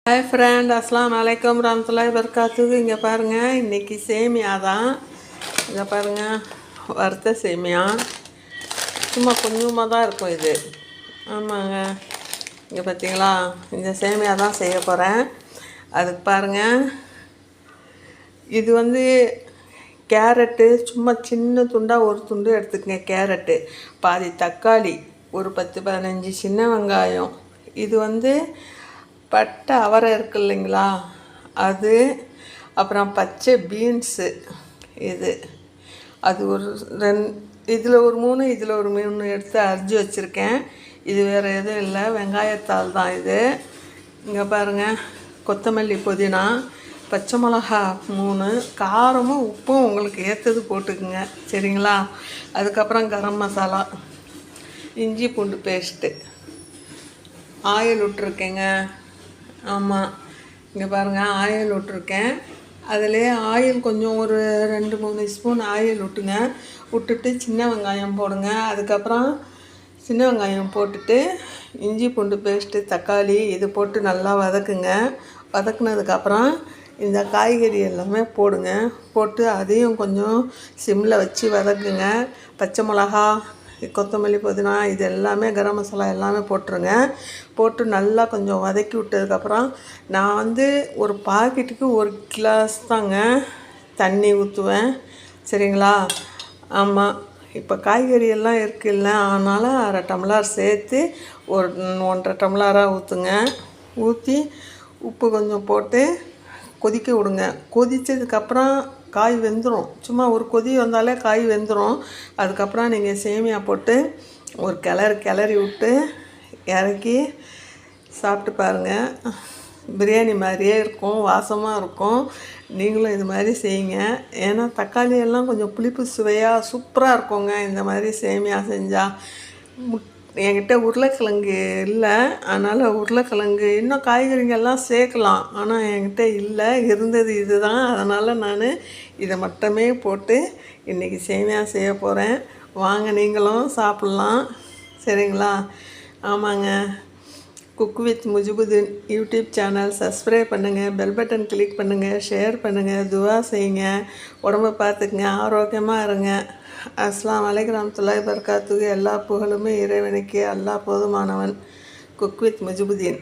Hi friend, அஸ்ஸலாமு அலைக்கும் வரஹ்மத்துல்லாஹி வபரகாத்துஹு. இங்கே பாருங்கள், இன்றைக்கி சேமியா தான். இங்கே பாருங்கள், வறுத்த சேமியா. சும்மா கொஞ்சமாக தான் இருக்கும் இது. ஆமாங்க, இங்கே பார்த்தீங்களா, இந்த சேமியா தான் செய்ய போகிறேன். அதுக்கு பாருங்கள், இது கேரட்டு சும்மா சின்ன துண்டாக ஒரு துண்டு எடுத்துக்கங்க. கேரட்டு பாதி, தக்காளி ஒரு 10-15 சின்ன வெங்காயம். இது பட்டை அவரை இருக்கு இல்லைங்களா, அது. அப்புறம் பச்சை பீன்ஸு, அது ஒரு இதில் ஒரு 3, இதில் ஒரு 3 எடுத்து அரிஞ்சு வச்சுருக்கேன். இது வேறு எதுவும் இல்லை, வெங்காயத்தால் தான் இது. இங்கே பாருங்கள், கொத்தமல்லி, புதினா, பச்சை மிளகா 3, காரமும் உப்பும் உங்களுக்கு ஏற்றது போட்டுக்குங்க, சரிங்களா. அதுக்கப்புறம் கரம் மசாலா, இஞ்சி பூண்டு பேஸ்ட்டு, ஆயில் விட்ருக்கேங்க. ஆமாம், இங்கே பாருங்கள், ஆயில் விட்ருக்கேன். அதிலே ஆயில் கொஞ்சம் ஒரு 2-3 ஸ்பூன் ஆயில் விட்டுட்டு சின்ன வெங்காயம் போடுங்க. அதுக்கப்புறம் சின்ன வெங்காயம் போட்டுட்டு இஞ்சி பூண்டு பேஸ்ட்டு, தக்காளி இது போட்டு நல்லா வதக்குங்க. வதக்குனதுக்கப்புறம் இந்த காய்கறி எல்லாமே போடுங்க. போட்டு அதையும் கொஞ்சம் சிம்மில் வச்சு வதக்குங்க. பச்சை மிளகா, கொத்தமல்லி, புதினா இது எல்லாமே, கரம் மசாலா எல்லாமே போட்டுருங்க. போட்டு நல்லா கொஞ்சம் வதக்கி விட்டதுக்கப்புறம் நான் ஒரு பாக்கெட்டுக்கு 1 கிளாஸ் தாங்க தண்ணி ஊற்றுவேன், சரிங்களா. ஆமாம், இப்போ காய்கறி எல்லாம் இருக்குல்ல, அதனால் 1/2 டம்ளர் சேர்த்து ஒரு 1.5 டம்ளராக ஊற்றுங்க. ஊற்றி உப்பு கொஞ்சம் போட்டு கொதிக்க விடுங்க. கொதித்ததுக்கப்புறம் காய் வெந்துடும். சும்மா ஒரு கொதி வந்தாலே காய் வெந்துடும். அதுக்கப்புறம் நீங்கள் சேமியா போட்டு ஒரு கிளறி விட்டு இறக்கி சாப்பிட்டு பாருங்கள். பிரியாணி மாதிரியே இருக்கும், வாசமாக இருக்கும். நீங்களும் இது மாதிரி செய்யுங்க. ஏன்னா தக்காளி எல்லாம் கொஞ்சம் புளிப்பு சுவையாக சூப்பராக இருக்குங்க இந்த மாதிரி சேமியா செஞ்சால். என்கிட்ட உருளைக்கிழங்கு இல்லை, அதனால் உருளைக்கிழங்கு இன்னும் காய்கறிகள்லாம் சேர்க்கலாம், ஆனால் என்கிட்ட இல்லை. இருந்தது இது தான், அதனால் நான் இதை மட்டுமே போட்டு இன்றைக்கி சேமியா செய்ய போகிறேன். வாங்க, நீங்களும் சாப்பிட்லாம், சரிங்களா. ஆமாங்க, cook with Mujibuddin YouTube channel subscribe பண்ணுங்கள், பெல் பட்டன் கிளிக் பண்ணுங்கள், ஷேர் பண்ணுங்கள், துவா செய்யுங்க. உடம்பை பார்த்துக்குங்க, ஆரோக்கியமாக இருங்க. அஸ்ஸலாமு அலைக்கும் வரஹ்மத்துல்லாஹி வபரகாத்துஹு. எல்லா புகழுமே இறைவனுக்கே. அல்லாஹ் போதுமானவன். Cook with முஜிபுதீன்.